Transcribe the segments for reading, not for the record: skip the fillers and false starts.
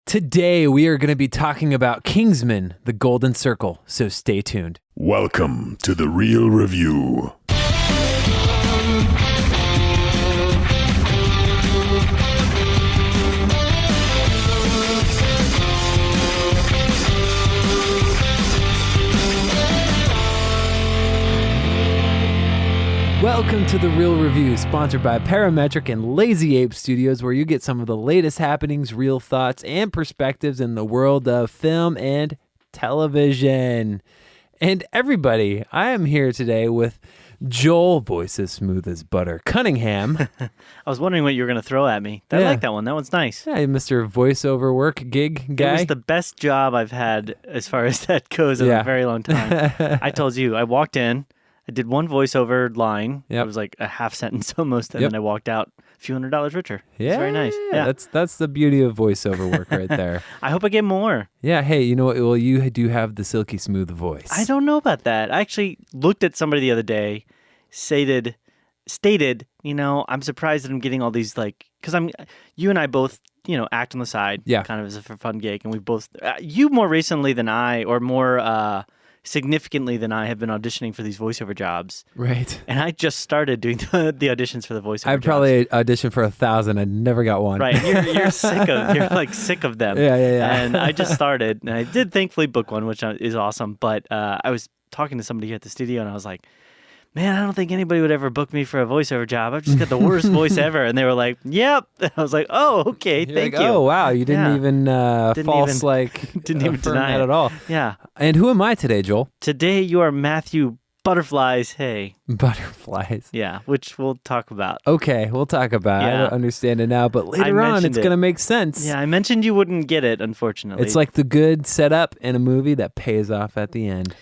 Today, we are going to be talking about Kingsman, The Golden Circle, so stay tuned. Welcome to The Real Review. Welcome to The Real Review, sponsored by Parametric and Lazy Ape Studios, where you get some of the latest happenings, real thoughts, and perspectives in the world of film and television. And everybody, I am here today with Joel, voice as smooth as butter, Cunningham. I was wondering what you were going to throw at me. I like that one. That one's nice. Yeah, Mr. Voiceover work gig guy. It was the best job I've had as far as that goes in a very long time. I told you, I walked in. I did one voiceover line. It was like a half sentence almost, and then I walked out a few $100s richer. Yeah, it's very nice. Yeah, that's the beauty of voiceover work right there. I hope I get more. Yeah, hey, you know what? Well, you do have the silky smooth voice. I don't know about that. I actually looked at somebody the other day, stated, I'm surprised that I'm getting all these, because you and I both, act on the side, kind of as a fun gig, and we both, you more recently than I, or more significantly than I, have been auditioning for these voiceover jobs. Right. And I just started doing the auditions for the voiceover jobs. I've probably auditioned for 1,000. I never got one. Right. You're sick of them. Yeah. And I just started, and I did thankfully book one, which is awesome. But I was talking to somebody here at the studio, and I was like, man, I don't think anybody would ever book me for a voiceover job. I've just got the worst voice ever. And they were like, yep. And I was like, oh, okay, thank you. Oh, wow. You didn't even didn't even deny that it at all. Yeah. And who am I today, Joel? Today you are Matthew Butterflies Hay. Butterflies. Yeah, which we'll talk about. Okay, we'll talk about. I don't understand it now, but later on it's going to make sense. Yeah, I mentioned you wouldn't get it, unfortunately. It's like the good setup in a movie that pays off at the end.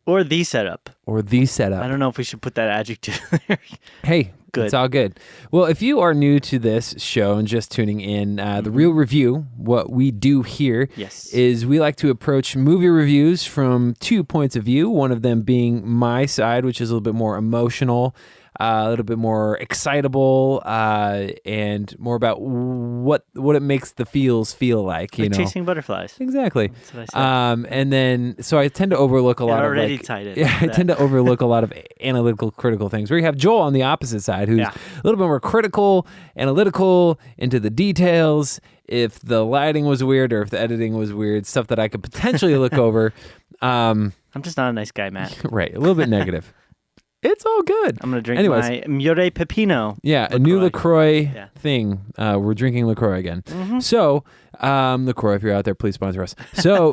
Or the setup. I don't know if we should put that adjective there. Hey, good. It's all good. Well, if you are new to this show and just tuning in, The Real Review, what we do here is we like to approach movie reviews from 2 points of view, one of them being my side, which is a little bit more emotional, a little bit more excitable, and more about what it makes the feels feel like. Chasing butterflies. Exactly. That's what I said. And then, so I tend to overlook a lot of I tend to overlook a lot of analytical, critical things. Where you have Joel on the opposite side, who's a little bit more critical, analytical, into the details. If the lighting was weird or if the editing was weird, stuff that I could potentially look over. I'm just not a nice guy, Matt. Right, a little bit negative. It's all good. I'm going to drink my Mure Pepino. Yeah, LaCroix. A new LaCroix thing. We're drinking LaCroix again. Mm-hmm. So, LaCroix, if you're out there, please sponsor us. So,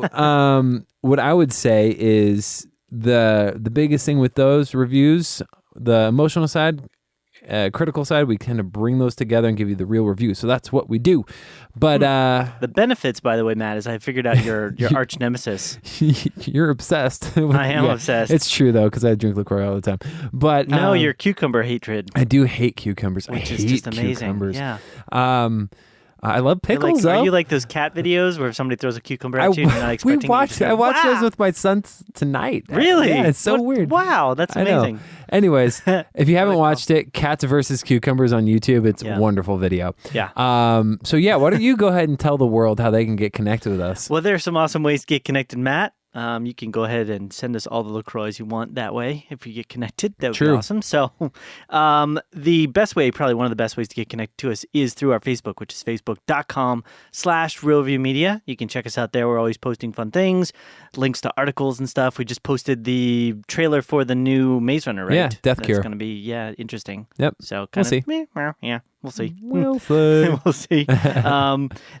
what I would say is the biggest thing with those reviews, the emotional side, critical side, we kind of bring those together and give you the real review. So that's what we do. But the benefits, by the way, Matt, is I figured out your arch nemesis. You're obsessed. I am obsessed. It's true though, because I drink LaCroix all the time. But no, your cucumber hatred. I do hate cucumbers. Which I is hate just amazing. Cucumbers. Yeah. I love pickles. Are you like those cat videos where somebody throws a cucumber at you and you're not expecting I watched those with my son tonight. Really? Yeah, it's so weird. Wow, that's amazing. Anyways, if you haven't watched it, Cats versus Cucumbers on YouTube, it's a wonderful video. Yeah. So why don't you go ahead and tell the world how they can get connected with us? Well, there are some awesome ways to get connected, Matt. You can go ahead and send us all the LaCroix you want that way. If you get connected, that would be awesome. So the best way, probably one of the best ways to get connected to us is through our Facebook, which is facebook.com/RealReviewMedia. You can check us out there. We're always posting fun things, links to articles and stuff. We just posted the trailer for the new Maze Runner, right? Yeah, Death Cure. It's going to be, interesting. Yep. So we'll see. We'll see. We'll see. We'll see.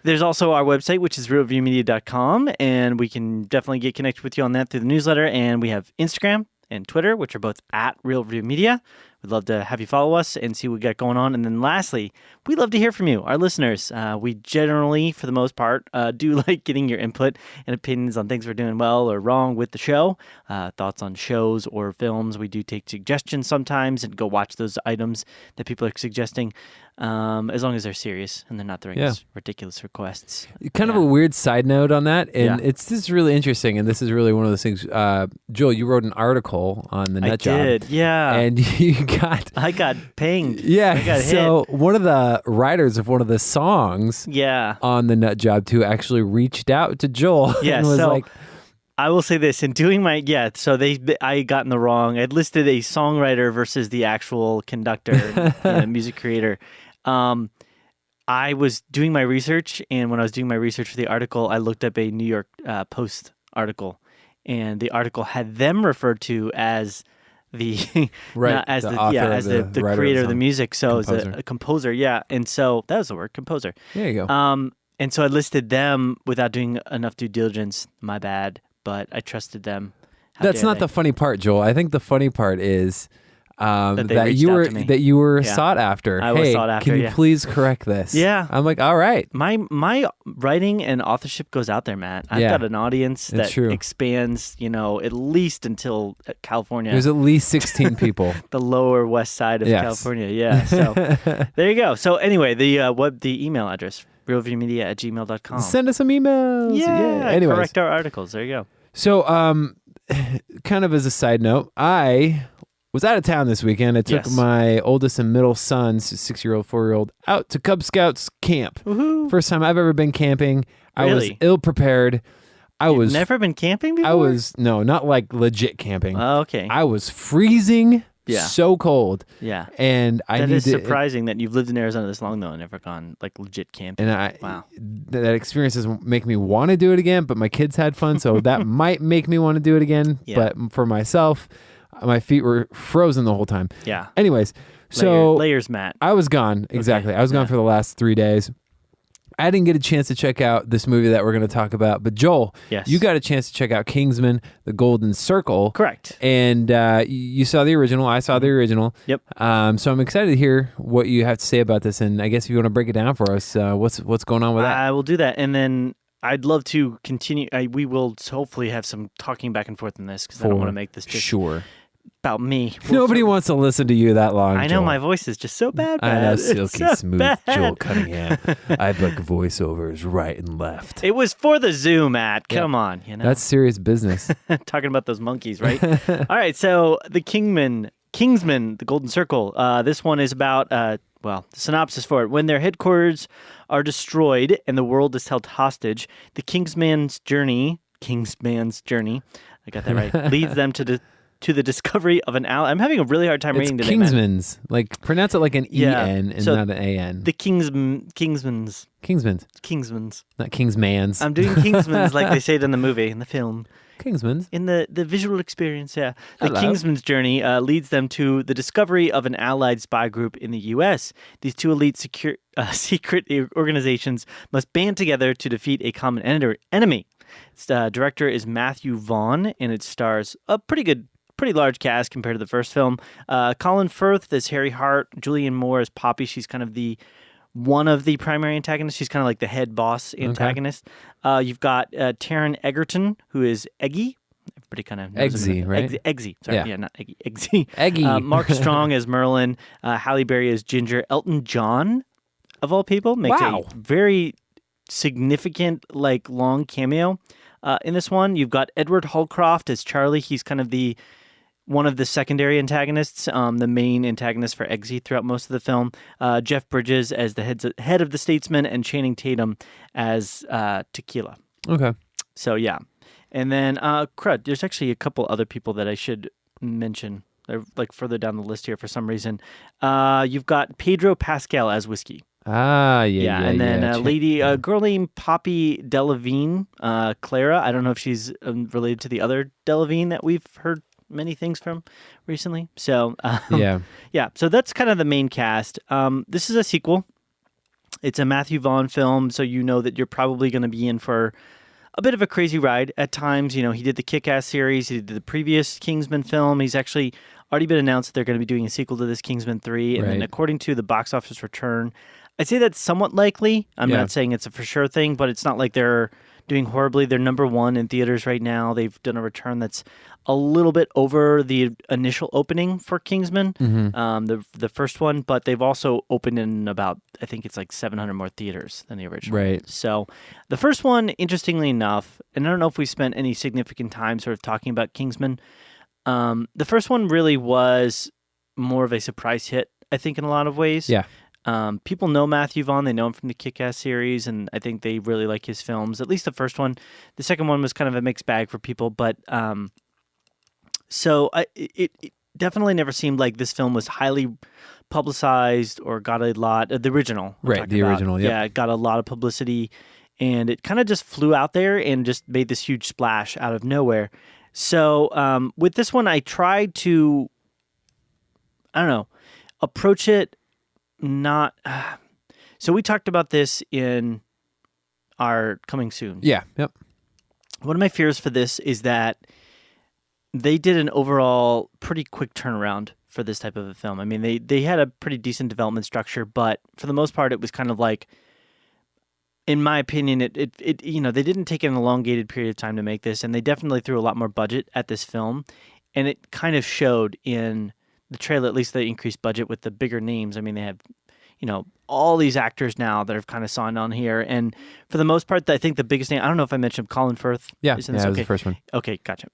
There's also our website, which is realreviewmedia.com, and we can definitely get connected with you on that through the newsletter. And we have Instagram and Twitter, which are both at Real Review Media. We'd love to have you follow us and see what we got going on. And then lastly, we'd love to hear from you, our listeners. We generally, for the most part, do like getting your input and opinions on things we're doing well or wrong with the show, thoughts on shows or films. We do take suggestions sometimes and go watch those items that people are suggesting, as long as they're serious and they're not throwing us ridiculous requests. Kind of a weird side note on that, and this is really interesting, and this is really one of those things. Joel, you wrote an article on the NetJob. I did, yeah. And you got pinged. Yeah. I got so one of the writers of one of the songs on the Nut Job 2 actually reached out to Joel and was like, I will say this, in doing my, I got in the wrong. I'd listed a songwriter versus the actual conductor, music creator. I was doing my research, and when I was doing my research for the article, I looked up a New York Post article, and the article had them referred to as the the creator of the music, so as a composer, and so that was the word, composer. There you go. And so I listed them without doing enough due diligence. My bad, but I trusted them. That's not the funny part, Joel. I think the funny part is that you were sought after. I was sought after. Can you please correct this? Yeah. I'm like, all right. My writing and authorship goes out there, Matt. I've got an audience that expands, at least until California. There's at least 16 people. The lower west side of California. Yeah. So there you go. So anyway, the email address, realreviewmedia@gmail.com. Send us some emails. Yeah. Anyways. Correct our articles. There you go. So, kind of as a side note, I was out of town this weekend. I took my oldest and middle sons, 6-year-old, 4-year-old, out to Cub Scouts camp. Woohoo. First time I've ever been camping. I Really? was ill prepared. You've never been camping before? Not like legit camping. Oh, okay. I was freezing. Yeah. So cold. Yeah. And that is surprising that you've lived in Arizona this long, though, and never gone like legit camping. And wow. That experience doesn't make me want to do it again, but my kids had fun, so that might make me want to do it again. Yeah. But for myself, my feet were frozen the whole time. Yeah. Anyways, so layers, Matt. I was gone. Exactly. Okay. I was gone for the last 3 days. I didn't get a chance to check out this movie that we're going to talk about, but Joel, you got a chance to check out Kingsman, The Golden Circle. Correct. And you saw the original. I saw the original. Yep. So I'm excited to hear what you have to say about this. And I guess if you want to break it down for us, what's going on with that? I will do that. And then I'd love to continue. We will hopefully have some talking back and forth in this because I don't want to make this just about me. Nobody wants to listen to you that long. I know Joel. My voice is just so bad. I know, silky smooth Joel Cunningham. I'd like voiceovers right and left. It was for the Zoom, Matt. Come on, That's serious business. Talking about those monkeys, right? All right, so the Kingsman, The Golden Circle. This one is about the synopsis for it. When their headquarters are destroyed and the world is held hostage, the Kingsman's journey, I got that right, leads them to the discovery of an ally. I'm having a really hard time reading today, Kingsman's. Like, pronounce it like an E-N and not an A-N. The Kingsman's. Not Kingsman's. I'm doing Kingsman's like they say it in the movie, in the film. Kingsman's. In the visual experience, yeah. The Kingsman's journey leads them to the discovery of an allied spy group in the U.S. These two elite secret organizations must band together to defeat a common enemy. Its director is Matthew Vaughn, and it stars a pretty large cast compared to the first film. Colin Firth as Harry Hart, Julianne Moore as Poppy. She's kind of one of the primary antagonists. She's kind of like the head boss antagonist. Okay. You've got Taron Egerton, who is Eggy. Everybody kind of knows Eggsy, him. right? Eggsy. Sorry, yeah, not Eggy. Eggsy. Eggy. Mark Strong as Merlin. Halle Berry as Ginger. Elton John, of all people, makes a very significant, long cameo in this one. You've got Edward Holcroft as Charlie. He's kind of one of the secondary antagonists, the main antagonist for Eggsy throughout most of the film. Jeff Bridges as the head of the Statesman, and Channing Tatum as Tequila. Okay. So, yeah. And then, there's actually a couple other people that I should mention. They're further down the list here for some reason. You've got Pedro Pascal as Whiskey. And then a girl named Poppy Delevingne, Clara. I don't know if she's related to the other Delevingne that we've heard many things from recently. So so that's kind of the main cast. This is a sequel. It's a Matthew Vaughn film, so you know that you're probably going to be in for a bit of a crazy ride at times. He did the Kick-Ass series, he did the previous Kingsman film. He's actually already been announced that they're going to be doing a sequel to this Kingsman 3, and then according to the box office return, I'd say that's somewhat likely. I'm not saying it's a for sure thing, but it's not like they're doing horribly. They're number one in theaters right now. They've done a return that's a little bit over the initial opening for Kingsman, the first one, but they've also opened in about, I think it's 700 more theaters than the original. Right. So the first one, interestingly enough, and I don't know if we spent any significant time sort of talking about Kingsman, the first one really was more of a surprise hit, I think, in a lot of ways. Yeah. People know Matthew Vaughn. They know him from the Kick-Ass series, and I think they really like his films. At least the first one. The second one was kind of a mixed bag for people, but it definitely never seemed like this film was highly publicized or got a lot. The original, right? The original, yeah, it got a lot of publicity, and it kind of just flew out there and just made this huge splash out of nowhere. So with this one, I tried to, I don't know, approach it not. So we talked about this in our Coming Soon. Yeah. Yep. One of my fears for this is that they did an overall pretty quick turnaround for this type of a film. I mean, they had a pretty decent development structure, but for the most part, it was kind of like, in my opinion, it they didn't take an elongated period of time to make this, and they definitely threw a lot more budget at this film, and it kind of showed in the trailer. At least the increased budget with the bigger names. I mean, they have, all these actors now that have kind of signed on here, and for the most part, I think the biggest name. I don't know if I mentioned Colin Firth. Yeah, that was the first one. Okay, gotcha.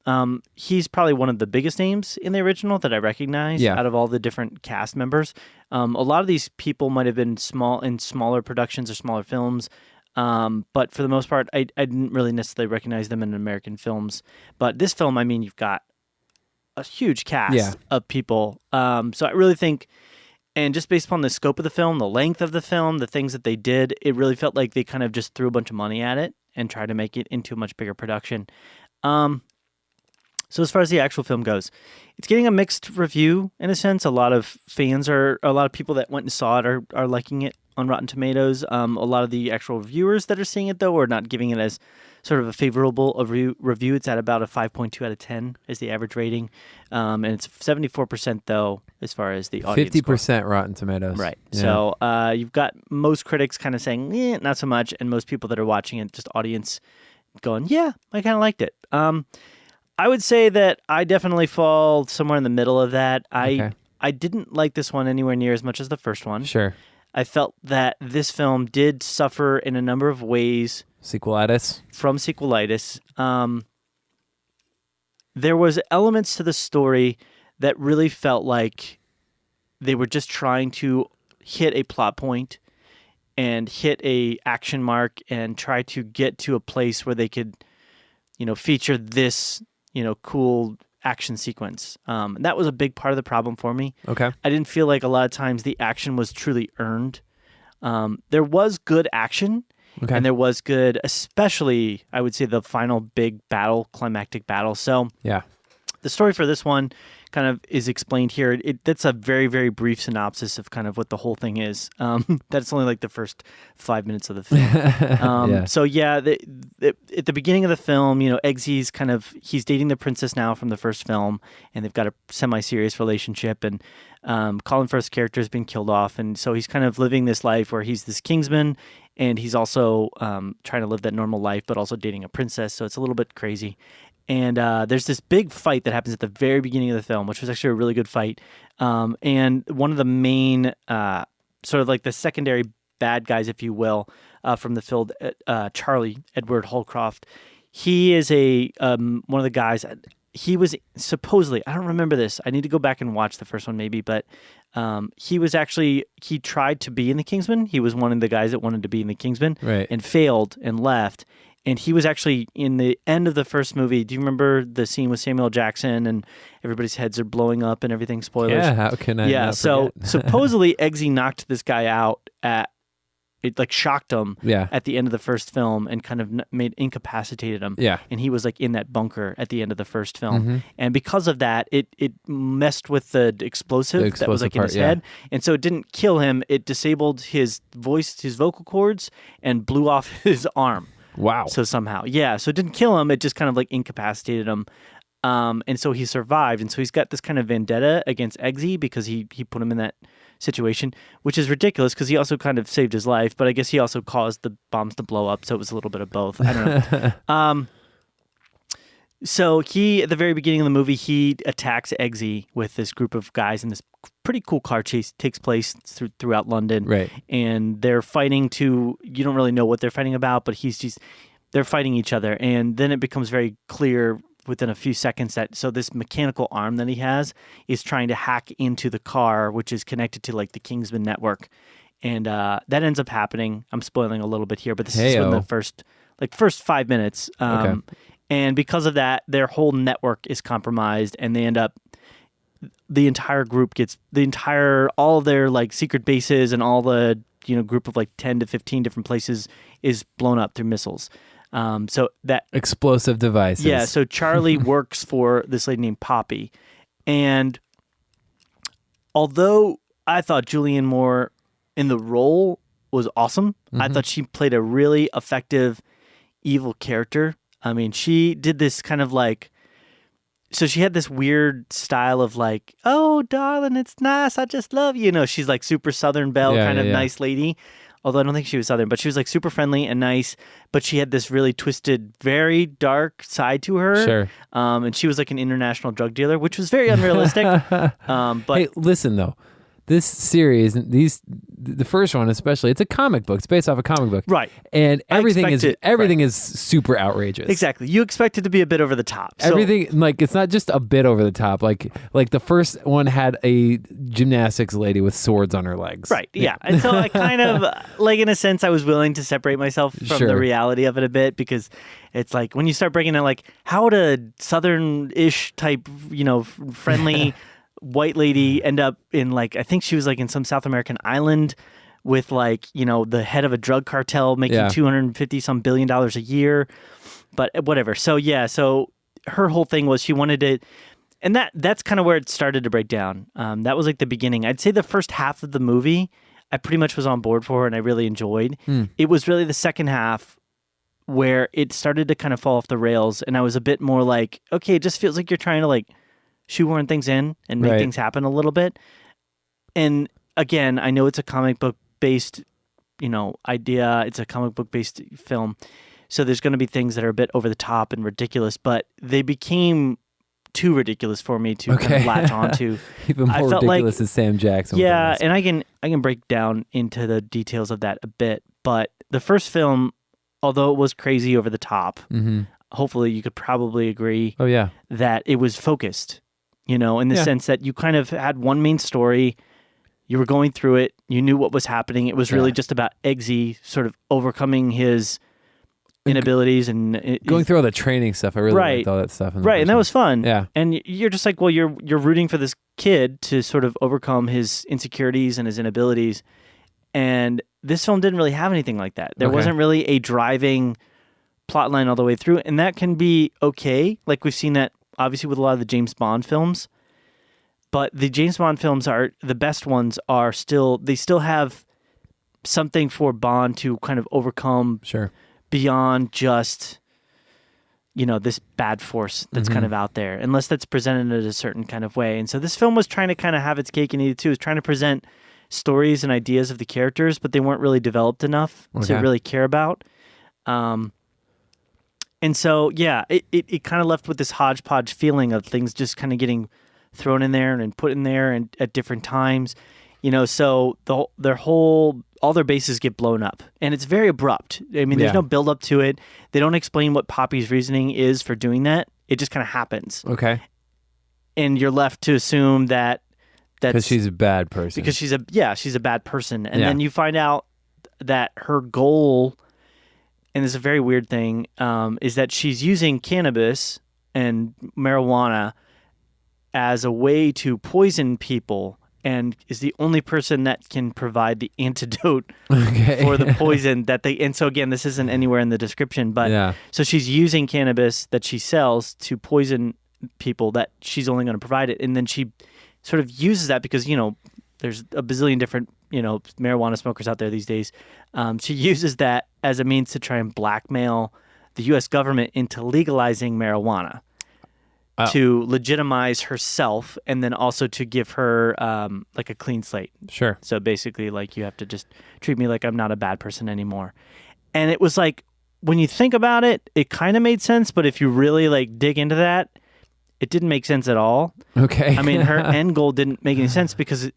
He's probably one of the biggest names in the original that I recognize out of all the different cast members. A lot of these people might have been smaller productions or smaller films. But for the most part, I didn't really necessarily recognize them in American films. But this film, I mean, you've got a huge cast of people. So I really think, and just based upon the scope of the film, the length of the film, the things that they did, it really felt like they kind of just threw a bunch of money at it and tried to make it into a much bigger production. So as far as the actual film goes, it's getting a mixed review in a sense. A lot of people that went and saw it are liking it on Rotten Tomatoes. A lot of the actual reviewers that are seeing it, though, are not giving it as sort of a favorable review. It's at about a 5.2 out of 10 is the average rating. And it's 74%, though, as far as the audience 50% score. Rotten Tomatoes. Right. Yeah. So you've got most critics kind of saying, not so much, and most people that are watching it, just audience, going, yeah, I kind of liked it. I would say that I definitely fall somewhere in the middle of that. I didn't like this one anywhere near as much as the first one. Sure. I felt that this film did suffer in a number of ways. Sequelitis? From sequelitis. There was elements to the story that really felt like they were just trying to hit a plot point and hit a action mark and try to get to a place where they could, feature this, cool action sequence. That was a big part of the problem for me. Okay. I didn't feel like a lot of times the action was truly earned. There was good action, and there was good, especially, I would say, the final big battle, climactic battle. So yeah, the story for this one kind of is explained here. That's a very, very brief synopsis of kind of what the whole thing is. That's only like the first 5 minutes of the film. So yeah, at the beginning of the film, Eggsy's he's dating the princess now from the first film, and they've got a semi-serious relationship, and Colin Firth's character has been killed off, and so he's kind of living this life where he's this Kingsman, and he's also trying to live that normal life, but also dating a princess, so it's a little bit crazy. And there's this big fight that happens at the very beginning of the film, which was actually a really good fight. And one of the main, sort of like the secondary bad guys, if you will, from the film, Charlie, Edward Holcroft, he is one of the guys. He was supposedly, I don't remember this. I need to go back and watch the first one maybe, but he tried to be in the Kingsman. He was one of the guys that wanted to be in the Kingsman and failed and left. And he was actually in the end of the first movie. Do you remember the scene with Samuel Jackson and everybody's heads are blowing up and everything? Spoilers. Yeah, how can I? Yeah, so supposedly Eggsy knocked this guy out shocked him at the end of the first film and kind of incapacitated him. Yeah. And he was like in that bunker at the end of the first film. Mm-hmm. And because of that, it messed with the explosive that was like in his head. And so it didn't kill him. It disabled his vocal cords and blew off his arm. Wow. So somehow, so it didn't kill him. It just kind of like incapacitated him. And so he survived. And so he's got this kind of vendetta against Eggsy because he put him in that situation, which is ridiculous because he also kind of saved his life. But I guess he also caused the bombs to blow up. So it was a little bit of both. I don't know. So he, at the very beginning of the movie, he attacks Eggsy with this group of guys, and this pretty cool car chase takes place throughout London. Right. And they're fighting you don't really know what they're fighting about, but they're fighting each other. And then it becomes very clear within a few seconds that this mechanical arm that he has is trying to hack into the car, which is connected to like the Kingsman network. And that ends up happening. I'm spoiling a little bit here, but this is in the first 5 minutes. And because of that, their whole network is compromised, and they end up, the entire group gets, all of their like secret bases and all the, group of like 10 to 15 different places is blown up through missiles. So that explosive devices. Yeah. So Charlie works for this lady named Poppy. And although I thought Julianne Moore in the role was awesome, I thought she played a really effective evil character. I mean, she did this kind of like, so she had this weird style of like, oh, darling, it's nice. I just love you. She's like super Southern Belle nice lady. Although I don't think she was Southern, but she was like super friendly and nice. But she had this really twisted, very dark side to her. Sure. And she was like an international drug dealer, which was very unrealistic. But hey, listen though. This series, the first one especially, it's a comic book. It's based off a comic book, right? And everything is super outrageous. Exactly. You expect it to be a bit over the top. Everything, like, it's not just a bit over the top. Like the first one had a gymnastics lady with swords on her legs. Right. Yeah. And so I kind of, like, in a sense, I was willing to separate myself from the reality of it a bit, because it's like when you start breaking it, like, how would a Southern-ish type, friendly white lady end up in, like, I think she was like in some South American island with, like, the head of a drug cartel making $250 billion a year, but whatever. So so her whole thing was she wanted to, and that's kind of where it started to break down. That was like the beginning. I'd say the first half of the movie I pretty much was on board for and I really enjoyed. It was really the second half where it started to kind of fall off the rails, and I was a bit more like, okay, it just feels like you're trying to like shoehorn things in and make things happen a little bit. And again, I know it's a comic book based, idea. It's a comic book based film. So there's going to be things that are a bit over the top and ridiculous, but they became too ridiculous for me to kind of latch onto. Even more ridiculous is Sam Jackson. Yeah, and I can break down into the details of that a bit, but the first film, although it was crazy over the top, hopefully you could probably agree that it was focused. In the sense that you kind of had one main story, you were going through it, you knew what was happening. It was really just about Eggsy sort of overcoming his inabilities and going through all the training stuff. I really liked all that stuff. Right, and that was fun. Yeah. And you're just like, well, you're rooting for this kid to sort of overcome his insecurities and his inabilities. And this film didn't really have anything like that. There wasn't really a driving plot line all the way through, and that can be okay. Like we've seen that obviously with a lot of the James Bond films, but the James Bond films are the best ones they still have something for Bond to kind of overcome beyond just, this bad force that's kind of out there, unless that's presented in a certain kind of way. And so this film was trying to kind of have its cake and eat it too. It was trying to present stories and ideas of the characters, but they weren't really developed enough to really care about. And so, it kind of left with this hodgepodge feeling of things just kind of getting thrown in there and put in there and at different times, so all their bases get blown up, and it's very abrupt. I mean, there's no build up to it. They don't explain what Poppy's reasoning is for doing that. It just kind of happens. Okay. And you're left to assume that's because she's a bad person. Because she's a bad person. And then you find out that her goal, and it's a very weird thing, is that she's using cannabis and marijuana as a way to poison people, and is the only person that can provide the antidote for the poison that they. And so again, this isn't anywhere in the description, but so she's using cannabis that she sells to poison people that she's only going to provide it, and then she sort of uses that because there's a bazillion different marijuana smokers out there these days. She uses that as a means to try and blackmail the U.S. government into legalizing marijuana. To legitimize herself, and then also to give her like a clean slate. Sure. So basically, like, you have to just treat me like I'm not a bad person anymore. And it was like, when you think about it, it kind of made sense, but if you really like dig into that, it didn't make sense at all. Okay. I mean, her end goal didn't make any sense because,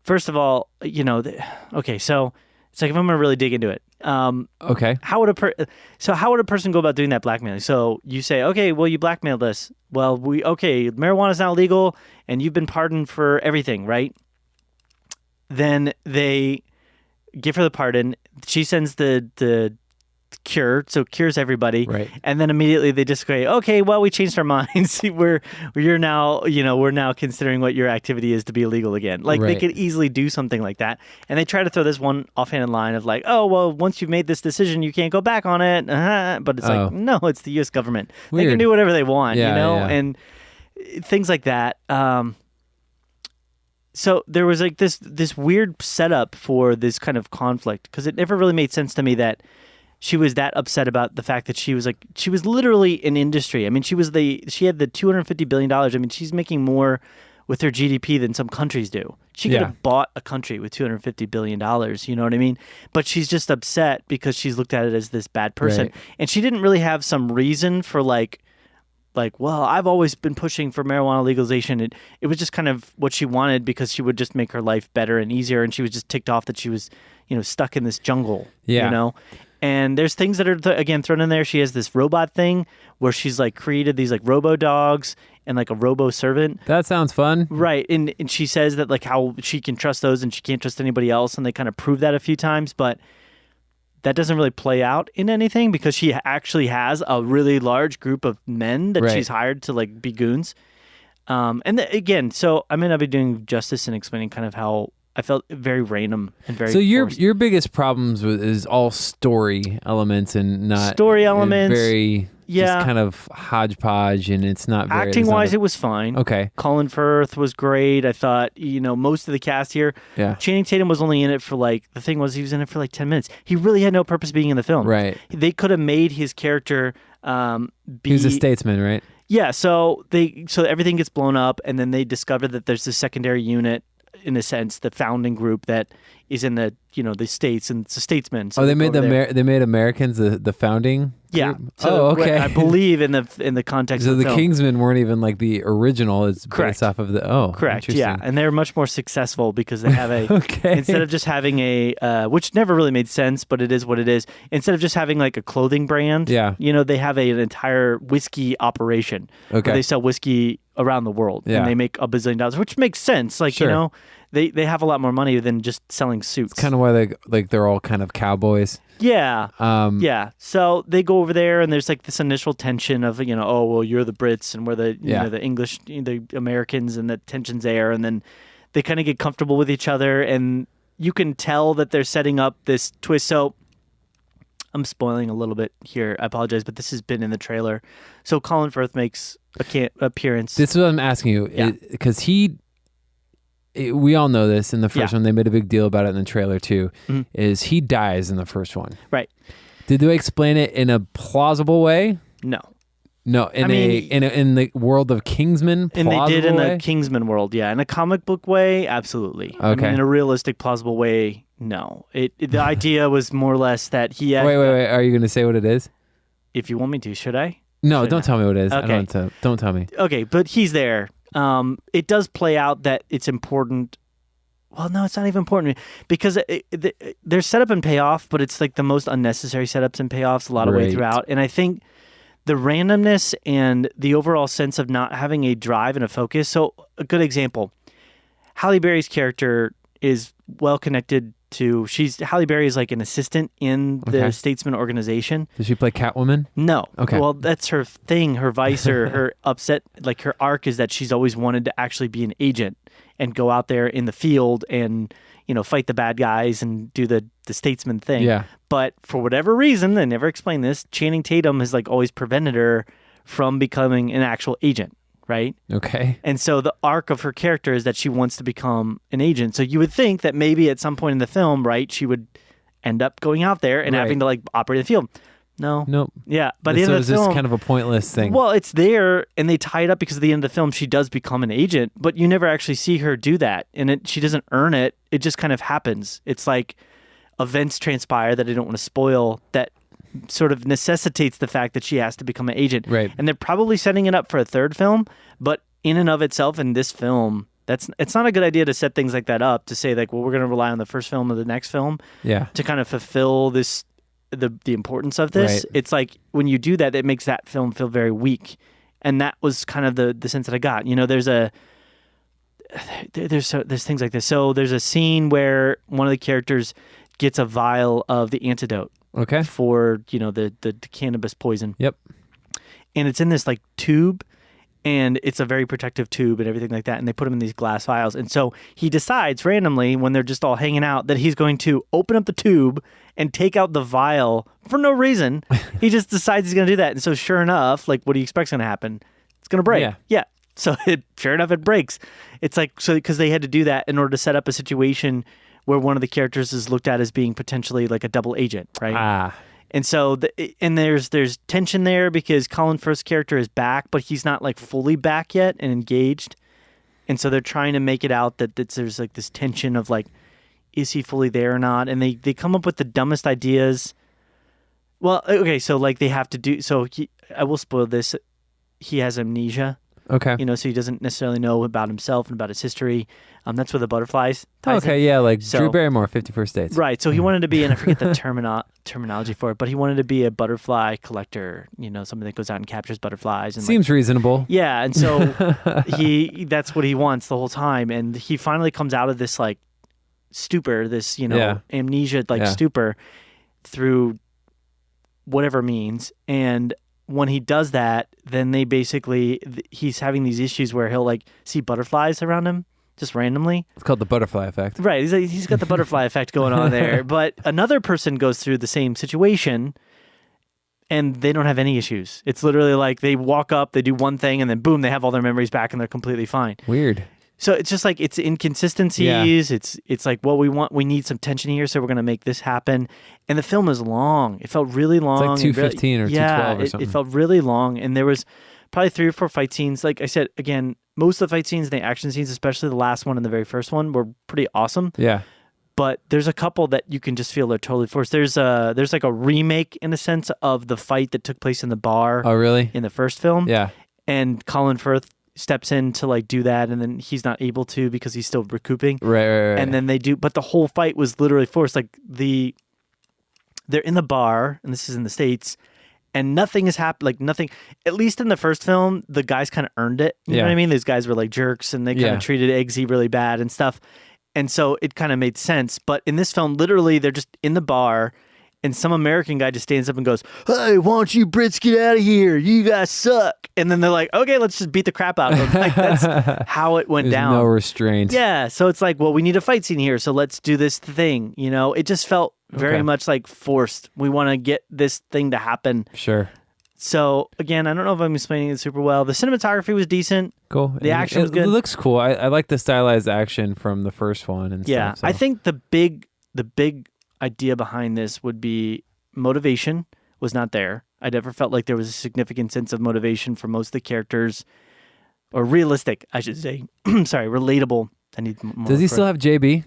first of all, so It's like if I'm going to really dig into it. Okay. How would a person go about doing that blackmailing? So you say, okay, well, you blackmailed us. Well, marijuana is now legal, and you've been pardoned for everything, right? Then they give her the pardon. She sends the cure, so cures everybody, right? And then immediately they just say, okay, well, we changed our minds. we're now considering what your activity is to be illegal again. Like they could easily do something like that, and they try to throw this one offhanded line of like, oh, well, once you've made this decision, you can't go back on it. But it's like, no, it's the U.S. government. Weird. They can do whatever they want, and things like that. So there was like this weird setup for this kind of conflict because it never really made sense to me that she was that upset about the fact that she was literally an industry. I mean, she had the $250 billion. I mean, she's making more with her GDP than some countries do. She could have bought a country with $250 billion, you know what I mean? But she's just upset because she's looked at it as this bad person. Right. And she didn't really have some reason for like, well, I've always been pushing for marijuana legalization. It was just kind of what she wanted because she would just make her life better and easier. And she was just ticked off that she was, stuck in this jungle, And there's things that are, again, thrown in there. She has this robot thing where she's like created these like robo dogs and like a robo servant. That sounds fun. Right. And she says that like how she can trust those and she can't trust anybody else. And they kind of prove that a few times. But that doesn't really play out in anything because she actually has a really large group of men that she's hired to like be goons. Again, so I may not be doing justice in explaining kind of how I felt very random and very. So your biggest problems is all story elements and not story elements. Very just kind of hodgepodge, and it's not very acting wise. It was fine. Okay, Colin Firth was great. I thought most of the cast here. Yeah, Channing Tatum was only in it for he was in it for like 10 minutes. He really had no purpose being in the film. Right. They could have made his character He's a statesman, right? Yeah. So everything gets blown up, and then they discover that there's this secondary unit. In a sense, the founding group that is in the the states and it's a statesman. So they made they made Americans the founding. Yeah. Group? So okay. I believe in the context. So of the film. Kingsmen weren't even like the original. It's correct. Based off of the correct. Yeah, and they're much more successful because they have a okay. Instead of just having a which never really made sense, but it is what it is. Instead of just having like a clothing brand, they have an entire whiskey operation. Okay. Where they sell whiskey around the world and they make $1 billion, which makes sense. Like sure. They have a lot more money than just selling suits. It's kind of why they're all kind of cowboys. Yeah. Yeah. So they go over there and there's like this initial tension of, oh, well, you're the Brits and we're the, the English, the Americans, and the tension's there. And then they kind of get comfortable with each other and you can tell that they're setting up this twist. So I'm spoiling a little bit here. I apologize, but this has been in the trailer. So Colin Firth makes an appearance. This is what I'm asking you because we all know this in the first one. They made a big deal about it in the trailer too. Mm-hmm. Is he dies in the first one? Right. Did they explain it in a plausible way? No. In the world of Kingsman, and they did in way? the Kingsman world, yeah. In a comic book way, absolutely. Okay. I mean, in a realistic, plausible way, no. The idea was more or less that he had. Wait. Are you going to say what it is? If you want me to, should I? No, don't tell me what it is. Okay. Don't tell me. Okay, but he's there. It does play out that it's important. Well, no, it's not even important because there's setup and payoff, but it's like the most unnecessary setups and payoffs a lot of way throughout. And I think the randomness and the overall sense of not having a drive and a focus. So a good example, Halle Berry's character is well connected to. Halle Berry is like an assistant in the Statesman organization. Does she play Catwoman? No. Okay. Well, that's her thing. Her vice or her upset, like her arc is that she's always wanted to actually be an agent and go out there in the field and fight the bad guys and do the statesman thing. Yeah. But for whatever reason, they never explain this. Channing Tatum has like always prevented her from becoming an actual agent. Right? Okay. And so the arc of her character is that she wants to become an agent. So you would think that maybe at some point in the film, right, she would end up going out there and having to like operate in the field. No. Nope. Yeah. By the end of the film, just kind of a pointless thing. Well, it's there and they tie it up because at the end of the film, she does become an agent, but you never actually see her do that. And she doesn't earn it. It just kind of happens. It's like events transpire that I don't want to spoil that sort of necessitates the fact that she has to become an agent. Right. And they're probably setting it up for a third film, but in and of itself in this film, It's not a good idea to set things like that up to say like, well, we're going to rely on the first film or the next film to kind of fulfill the importance of this. Right. It's like when you do that, it makes that film feel very weak. And that was kind of the sense that I got. There's things like this. So there's a scene where one of the characters gets a vial of the antidote for, the cannabis poison. Yep. And it's in this like tube, and it's a very protective tube and everything like that. And they put them in these glass vials. And so he decides randomly when they're just all hanging out that he's going to open up the tube and take out the vial for no reason. He just decides he's going to do that. And so sure enough, like what do you expect's going to happen? It's going to break. Yeah. So sure enough, it breaks. It's like, so because they had to do that in order to set up a situation where one of the characters is looked at as being potentially like a double agent, right? And so, there's tension there because Colin Firth's character is back, but he's not like fully back yet and engaged. And so they're trying to make it out that there's like this tension of like, is he fully there or not? And they come up with the dumbest ideas. Well, okay, so like they have to do, I will spoil this. He has amnesia. Okay. So he doesn't necessarily know about himself and about his history. That's where the butterflies. Drew Barrymore, 50 First Dates. Right. So he wanted to be, and I forget the terminology for it, but he wanted to be a butterfly collector. Somebody that goes out and captures butterflies. And seems reasonable. Yeah, and so that's what he wants the whole time, and he finally comes out of this like stupor, this amnesia like stupor through whatever means, and when he does that, then he's having these issues where he'll like see butterflies around him just randomly. It's called the butterfly effect. Right. He's got the butterfly effect going on there. But another person goes through the same situation and they don't have any issues. It's literally like they walk up, they do one thing, and then boom, they have all their memories back and they're completely fine. Weird. So it's just like it's inconsistencies. Yeah. It's like, well, we need some tension here, so we're going to make this happen. And the film is long. It felt really long. It's like 2:15 or 2:12 or something. It felt really long, and there was probably 3 or 4 fight scenes. Like I said, again, most of the fight scenes and the action scenes, especially the last one and the very first one, were pretty awesome. Yeah. But there's a couple that you can just feel they're totally forced. There's like a remake in a sense of the fight that took place in the bar. Oh, really? In the first film. Yeah. And Colin Firth steps in to like do that, and then he's not able to because he's still recouping. Right. And then they do, but the whole fight was literally forced. Like they're in the bar, and this is in the States, and nothing has happened. Like nothing, at least in the first film, the guys kind of earned it. You know what I mean? These guys were like jerks, and they kind of treated Eggsy really bad and stuff. And so it kind of made sense. But in this film, literally, they're just in the bar, and some American guy just stands up and goes, "Hey, why don't you Brits get out of here? You guys suck." And then they're like, "Okay, let's just beat the crap out of them." Like, that's how it went down. No restraint. Yeah. So it's like, well, we need a fight scene here, so let's do this thing. It just felt very much like forced. We want to get this thing to happen. Sure. So again, I don't know if I'm explaining it super well. The cinematography was decent. Cool. The action was good. It looks cool. I like the stylized action from the first one and stuff. Yeah. So. I think the big idea behind this would be motivation was not there. I never felt like there was a significant sense of motivation for most of the characters, or realistic, I should say. Sorry, relatable. I need more. Does he still have JB?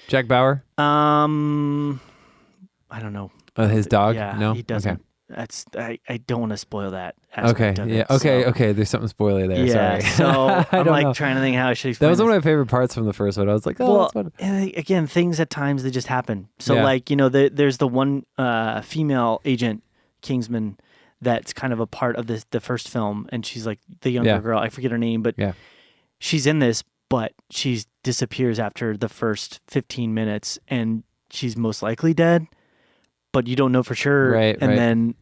Jack Bauer? I don't know. His dog? Yeah, no, he doesn't. Okay. That's I don't want to spoil that. Okay. Yeah. Okay. There's something spoiler there. Yeah. Sorry. So I'm like trying to think how I should explain. That was this. one of my favorite parts from the first one. I was like, oh, well, that's fun. And again, things at times they just happen. So like there's the one female agent, Kingsman, that's kind of a part of the first film, and she's like the younger girl. I forget her name, but she's in this, but she disappears after the first 15 minutes, and she's most likely dead, but you don't know for sure. Right. And then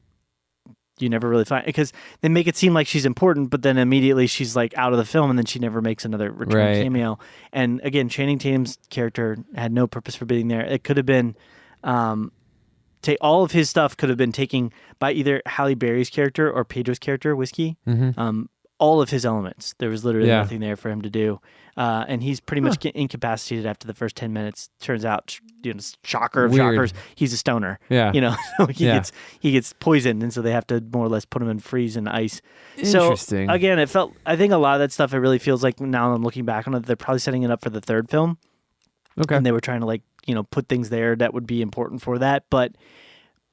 you never really find, because they make it seem like she's important, but then immediately she's like out of the film, and then she never makes another return cameo. And again, Channing Tatum's character had no purpose for being there. It could have been, all of his stuff could have been taken by either Halle Berry's character or Pedro's character, Whiskey. Mm-hmm. All of his elements. There was literally nothing there for him to do. And he's pretty much incapacitated after the first 10 minutes. Turns out, shocker of shockers, he's a stoner. Yeah. So he gets poisoned, and so they have to more or less put him in freeze and ice. Interesting. So again, I think a lot of that stuff, it really feels like now I'm looking back on it, they're probably setting it up for the third film. Okay. And they were trying to put things there that would be important for that, but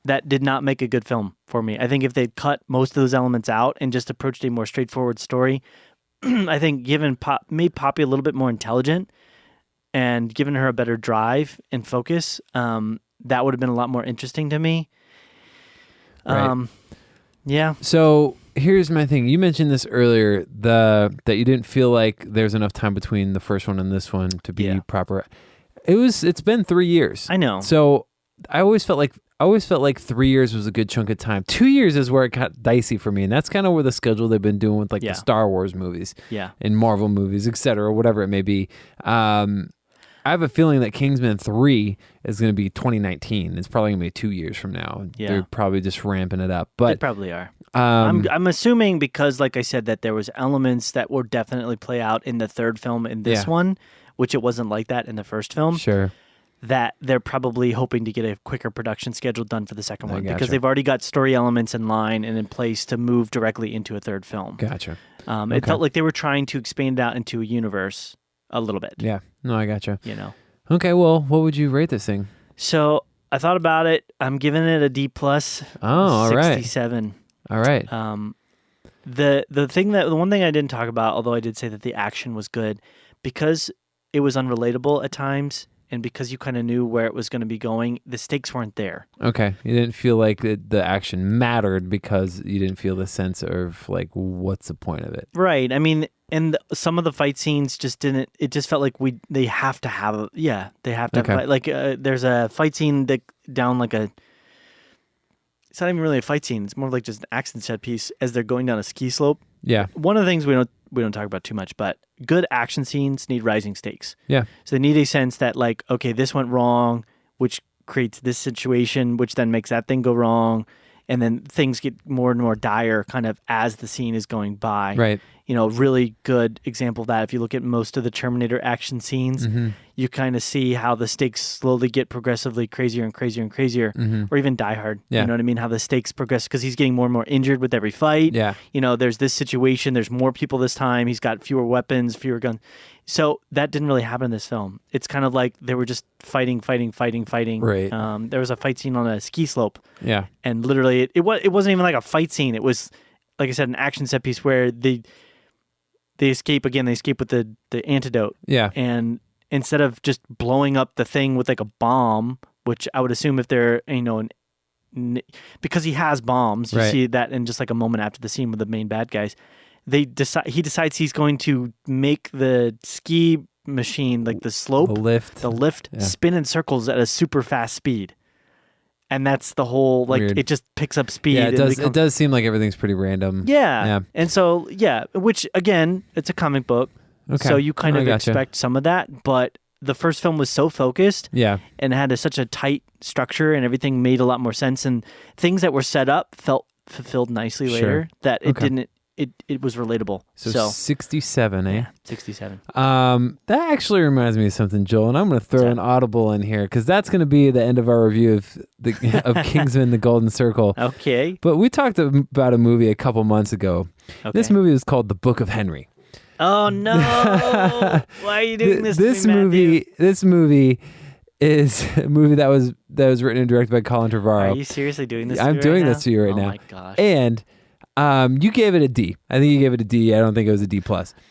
that did not make a good film for me. I think if they'd cut most of those elements out and just approached a more straightforward story, I think made Poppy a little bit more intelligent and given her a better drive and focus, that would have been a lot more interesting to me. Right. Yeah. So here's my thing. You mentioned this earlier, that you didn't feel like there's enough time between the first one and this one to be proper. It's been 3 years. I know. So I always felt like 3 years was a good chunk of time. 2 years is where it got dicey for me, and that's kind of where the schedule they've been doing with the Star Wars movies, and Marvel movies, etc., whatever it may be. I have a feeling that Kingsman 3 is going to be 2019. It's probably going to be 2 years from now. Yeah. They're probably just ramping it up. But they probably are. I'm assuming because, like I said, that there was elements that will definitely play out in the third film in this one, which it wasn't like that in the first film. Sure. That they're probably hoping to get a quicker production schedule done for the second one because they've already got story elements in line and in place to move directly into a third film. Gotcha. It felt like they were trying to expand out into a universe a little bit. Yeah. No, I gotcha. Okay, well, what would you rate this thing? So I thought about it. I'm giving it a D+. Oh, all right. 67. All right. The one thing I didn't talk about, although I did say that the action was good, because it was unrelatable at times, and because you kind of knew where it was going to be going, the stakes weren't there. Okay. You didn't feel like the action mattered because you didn't feel the sense of, like, what's the point of it? Right. I mean, and some of the fight scenes just didn't, it just felt like they have to have fight. Like, there's a fight scene that down like it's not even really a fight scene. It's more like just an action set piece as they're going down a ski slope. Yeah. One of the things we don't talk about too much, but good action scenes need rising stakes. Yeah. So they need a sense that, like, okay, this went wrong, which creates this situation, which then makes that thing go wrong. And then things get more and more dire kind of as the scene is going by. Right. Really good example of that. If you look at most of the Terminator action scenes, you kind of see how the stakes slowly get progressively crazier and crazier and crazier, or even Die Hard. Yeah. You know what I mean? How the stakes progress because he's getting more and more injured with every fight. Yeah. There's this situation. There's more people this time. He's got fewer weapons, fewer guns. So that didn't really happen in this film. It's kind of like they were just fighting. Right. There was a fight scene on a ski slope. Yeah. And literally, it wasn't even like a fight scene. It was, like I said, an action set piece where they escape again. They escape with the antidote. Yeah. And instead of just blowing up the thing with like a bomb, which I would assume if they're, because he has bombs, you see that in just like a moment after the scene with the main bad guys, he decides he's going to make the ski machine, like the slope, the lift spin in circles at a super fast speed. And that's the whole, like, Weird. It just picks up speed. Yeah, it does seem like everything's pretty random. Yeah. And so, which, again, it's a comic book. Okay. So you kind of expect some of that. But the first film was so focused. Yeah. And had such a tight structure and everything made a lot more sense. And things that were set up felt fulfilled nicely later that it didn't. It was relatable. So 67, eh? Yeah, 67. That actually reminds me of something, Joel, and I'm going to throw an audible in here because that's going to be the end of our review of Kingsman: The Golden Circle. Okay. But we talked about a movie a couple months ago. Okay. This movie was called The Book of Henry. Oh no! Why are you doing this? This movie is a movie that was written and directed by Colin Trevorrow. Are you seriously doing this? I'm doing this to you right now. Oh my gosh! And you gave it a D. I think you gave it a D. I don't think it was a D+.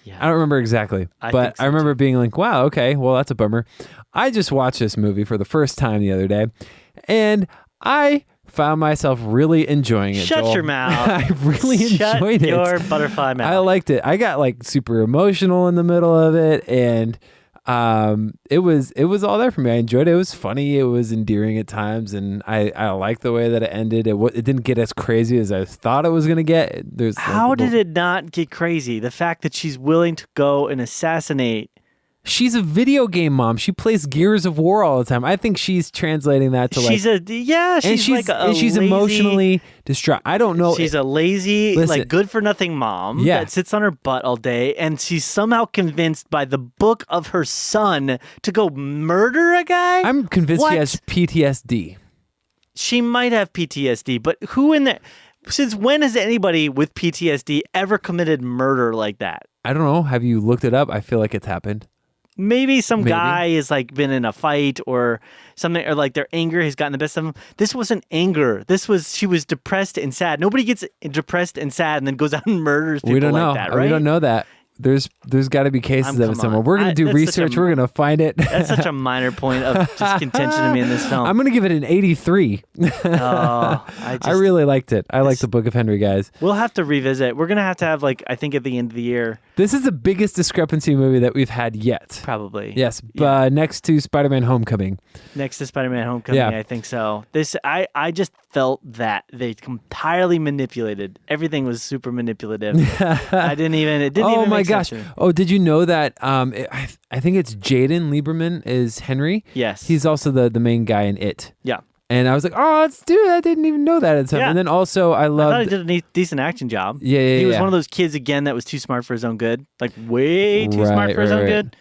Yeah. I don't remember exactly, but I remember being like, wow, okay, well, that's a bummer. I just watched this movie for the first time the other day, and I found myself really enjoying it. Shut Joel. your mouth. I really enjoyed it. Shut your butterfly mouth. I liked it. I got like super emotional in the middle of it, and it was all there for me. I enjoyed it. It was funny. It was endearing at times, and I liked the way that it ended. It didn't get as crazy as I thought it was going to get. How did it not get crazy? The fact that she's willing to go and assassinate. She's a video game mom. She plays Gears of War all the time. I think she's translating that to she's she's emotionally distraught. I don't know. She's a lazy, like good for nothing mom that sits on her butt all day, and she's somehow convinced by the book of her son to go murder a guy. I'm convinced she has PTSD. She might have PTSD, but who in there? Since when has anybody with PTSD ever committed murder like that? I don't know. Have you looked it up? I feel like it's happened. Maybe some guy has like been in a fight or something, or like their anger has gotten the best of them. This wasn't anger. She was depressed and sad. Nobody gets depressed and sad and then goes out and murders people like that, right? We don't know that. There's got to be cases of it somewhere. We're going to do research. We're going to find it. That's such a minor point of just contention to me in this film. I'm going to give it an 83. I really liked it. I like the Book of Henry, guys. We'll have to revisit. We're going to have like, I think at the end of the year. This is the biggest discrepancy movie that we've had yet. Probably. Yes. Next to Spider-Man Homecoming. Next to Spider-Man Homecoming, I think so. I just felt that they entirely manipulated. Everything was super manipulative. It didn't even make sense. Oh my gosh. Oh, did you know that I think it's Jaden Lieberman is Henry? Yes. He's also the main guy in It. Yeah. And I was like, oh, let's do it. I didn't even know that. And, and then also I thought he did a decent acting job. Yeah. He was one of those kids, again, that was too smart for his own good. Like way too smart for his own good.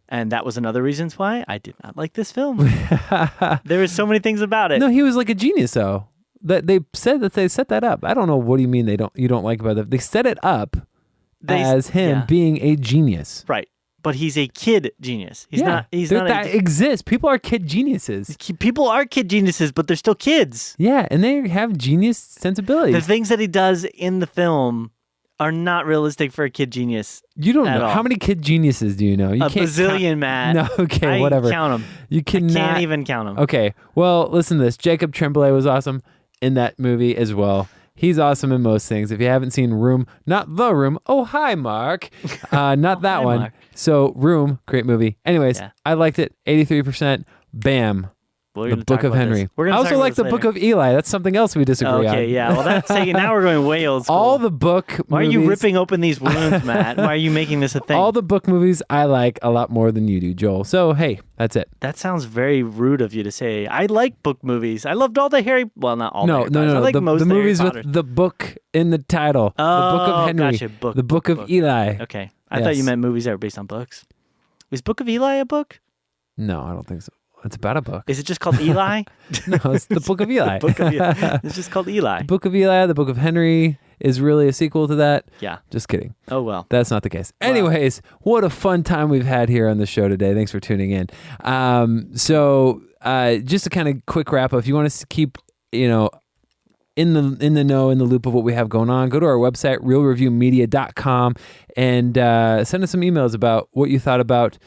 And that was another reason why I did not like this film. There were so many things about it. No, he was like a genius, though. That they said that they set that up. I don't know. What do you mean you don't like about it? They set it up as him being a genius. Right. But he's a kid genius. He's not. That exists. People are kid geniuses. People are kid geniuses, but they're still kids. Yeah, and they have genius sensibilities. The things that he does in the film are not realistic for a kid genius. You don't know. How many kid geniuses do you know? You a bazillion, Matt. No, okay, whatever. I count them. You cannot. I can't even count them. Okay, well, listen to this. Jacob Tremblay was awesome in that movie as well. He's awesome in most things. If you haven't seen Room, not The Room. Oh, hi, Mark. Not that one. Mark. So, Room, great movie. Anyways, I liked it. 83%. Bam. The Book of Henry. I also like the Book of Eli. That's something else we disagree on. Okay, yeah. Well, that's taking. Now we're going way old school. All the book Why movies, are you ripping open these wounds, Matt? Why are you making this a thing? All the book movies I like a lot more than you do, Joel. So, hey, that's it. That sounds very rude of you to say. I like book movies. I loved all the Harry... Well, not all the Harry I like most the of the movies Harry with the book in the title. Oh, the Book of Henry. Gotcha. The Book of Eli. Okay. I thought you meant movies that were based on books. Is Book of Eli a book? No, I don't think so. It's about a book. Is it just called Eli? No, it's the Book of Eli. Book of Eli. It's just called Eli. The Book of Eli, the Book of Henry is really a sequel to that. Yeah. Just kidding. Oh, well. That's not the case. Wow. Anyways, what a fun time we've had here on the show today. Thanks for tuning in. So just a kind of quick wrap up. If you want to keep, in the know, in the loop of what we have going on, go to our website, realreviewmedia.com, and send us some emails about what you thought about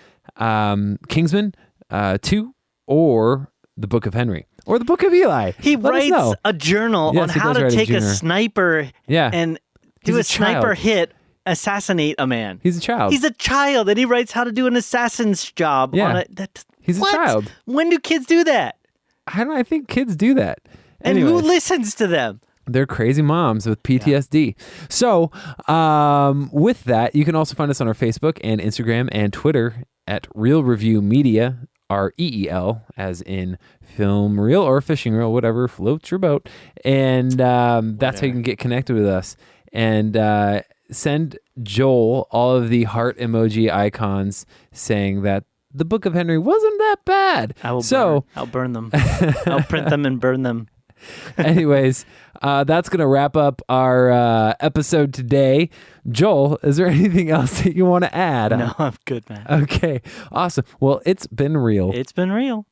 Kingsman 2 or the Book of Henry or the Book of Eli. He writes a journal on how to take a sniper and do a sniper hit, assassinate a man. He's a child. He's a child, and he writes how to do an assassin's job. Yeah. He's a child. When do kids do that? I think kids do that. And who listens to them? They're crazy moms with PTSD. Yeah. So with that, you can also find us on our Facebook and Instagram and Twitter at Real Review Media, REEL, as in film reel or fishing reel, whatever floats your boat. And that's how you can get connected with us. And send Joel all of the heart emoji icons saying that the Book of Henry wasn't that bad. I'll burn them. I'll print them and burn them. Anyways, that's going to wrap up our episode today. Joel, is there anything else that you want to add? No, I'm good, man. Okay, awesome. Well, it's been real. It's been real.